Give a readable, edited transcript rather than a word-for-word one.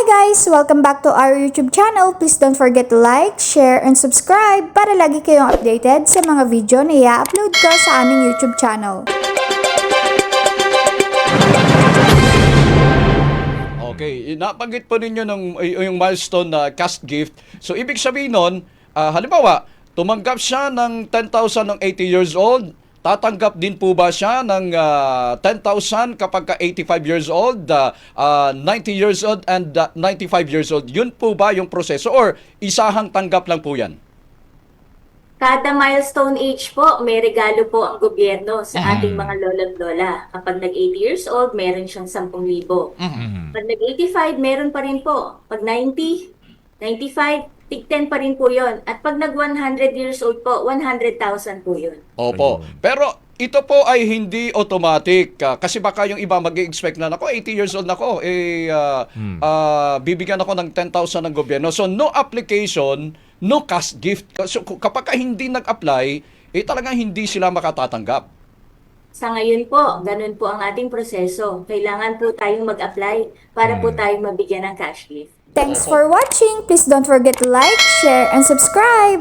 guys! Welcome back to our YouTube channel. Please don't forget to like, share, and subscribe para lagi kayong updated sa mga video na i-upload ko sa aming YouTube channel. Okay, nabanggit po ninyo yung milestone na cash gift. So, ibig sabihin nun, halimbawa, tumanggap siya ng 10,000 ng 80 years old, tatanggap din po ba siya ng 10,000 kapag ka 85 years old, 90 years old, and 95 years old? Yun po ba yung proseso or isahang tanggap lang po yan? Kada milestone age po, may regalo po ang gobyerno sa ating mga lolo't lola. Kapag nag-80 years old, meron siyang 10,000. Pag nag-85, meron pa rin po. Pag 90, 95, tig 10 pa rin po yun. At pag nag-100 years old po, 100,000 po yun. Opo. Pero ito po ay hindi automatic. Kasi baka yung iba mag-expect na, ako, 80 years old na ako, bibigyan ako ng 10,000 ng gobyerno. So, no application, no cash gift. So, kapag hindi nag-apply, talagang hindi sila makatatanggap. Sa ngayon po, ganun po ang ating proseso. Kailangan po tayong mag-apply para po tayong mabigyan ng cash gift. Thanks for watching! Please don't forget to like, share, and subscribe!